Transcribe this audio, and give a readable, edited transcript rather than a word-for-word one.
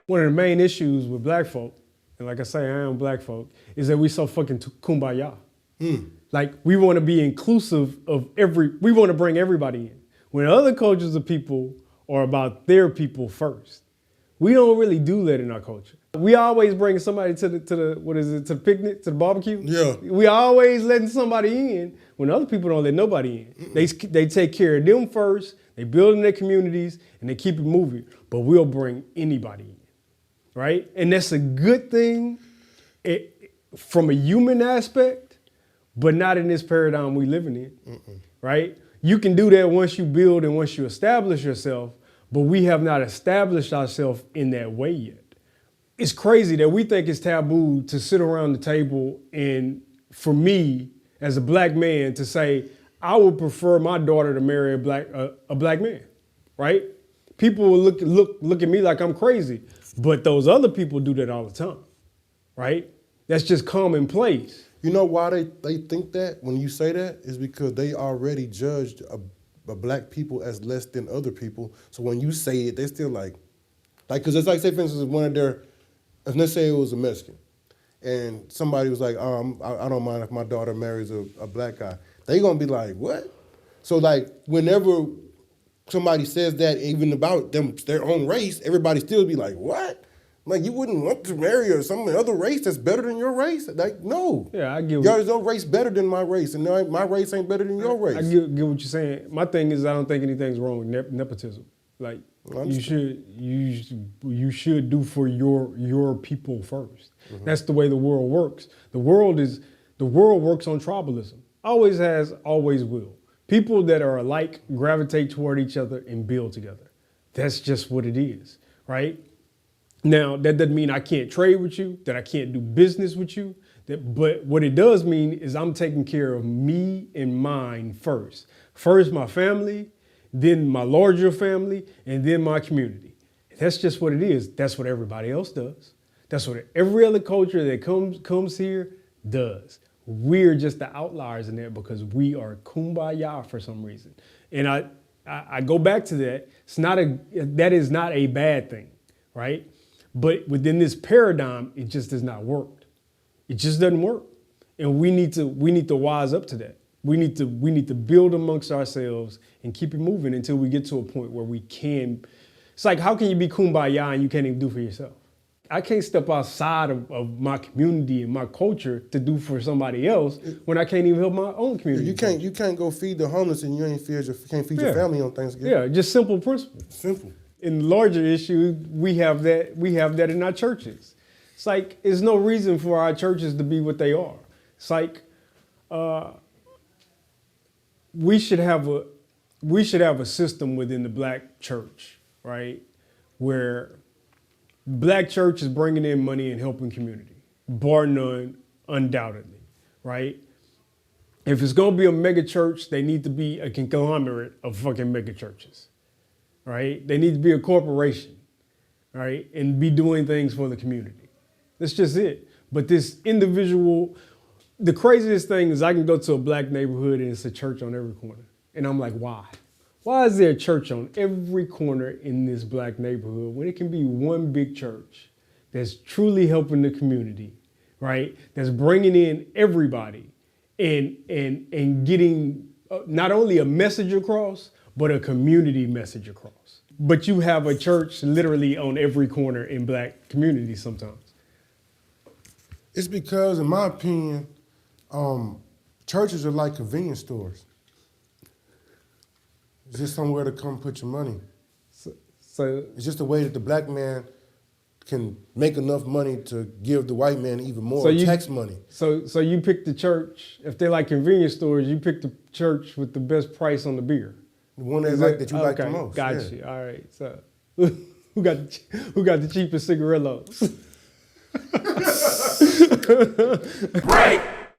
One of the main issues with black folk, and like I say, I am black folk, is that we so fucking kumbaya. Like, we want to be inclusive of we want to bring everybody in. When other cultures of people are about their people first. We don't really do that in our culture. We always bring somebody to the picnic, to the barbecue. Yeah. We always letting somebody in when other people don't let nobody in. They take care of them first, they build in their communities, and they keep it moving. But we'll bring anybody in, right? And that's a good thing from a human aspect, but not in this paradigm we living in, right? You can do that once you build and once you establish yourself, but we have not established ourselves in that way yet. It's crazy that we think it's taboo to sit around the table and for me, as a black man, to say, I would prefer my daughter to marry a black man, right? People will look at me like I'm crazy, but those other people do that all the time, right? That's just commonplace. You know why they think that when you say that? Is because they already judged a black people as less than other people. So when you say it, they're still like, because it's like, say for instance, one of their, let's say it was a Mexican, and somebody was like, I don't mind if my daughter marries a black guy. They gonna be like, what? So like, whenever somebody says that, even about their own race, everybody still be like, what? Like, you wouldn't want to marry some other race that's better than your race? Like, no. Yeah, I get There's no race better than my race, and my race ain't better than your race. I get what you're saying. My thing is, I don't think anything's wrong with nepotism. Like, you should do for your people first. That's the way the world works. The world works on tribalism. Always has, always will. People that are alike gravitate toward each other and build together. That's just what it is, right? Now, that doesn't mean I can't trade with you, that I can't do business with you, but what it does mean is I'm taking care of me and mine first. First my family, then my larger family, and then my community. That's just what it is. That's what everybody else does. That's what every other culture that comes here does. We're just the outliers in there because we are kumbaya for some reason. And I go back to that. That is not a bad thing, right? But within this paradigm, it just does not work. It just doesn't work. And we need to wise up to that. We need to build amongst ourselves and keep it moving until we get to a point where we can. It's like, how can you be kumbaya and you can't even do for yourself? I can't step outside of my community and my culture to do for somebody else when I can't even help my own community. You can't go feed the homeless and you can't feed your family on Thanksgiving. Yeah, just simple principle. Simple. In the larger issue, we have that in our churches. It's like, there's no reason for our churches to be what they are. It's like, we should have a system within the black church, right? Where black church is bringing in money and helping community, bar none, undoubtedly, right? If it's gonna be a mega church, they need to be a conglomerate of fucking mega churches, right? They need to be a corporation, right? And be doing things for the community. That's just it. But this individual, the craziest thing is I can go to a black neighborhood and it's a church on every corner. And I'm like, why? Why is there a church on every corner in this black neighborhood when it can be one big church that's truly helping the community, right? That's bringing in everybody and getting not only a message across, but a community message across. But you have a church literally on every corner in black communities sometimes. It's because, in my opinion, churches are like convenience stores. It's just somewhere to come put your money. So it's just a way that the black man can make enough money to give the white man even more tax money. So you pick the church, if they're like convenience stores, you pick the church with the best price on the beer. The one that you like the most. Got you. All right. So who got the cheapest cigarillos? Right.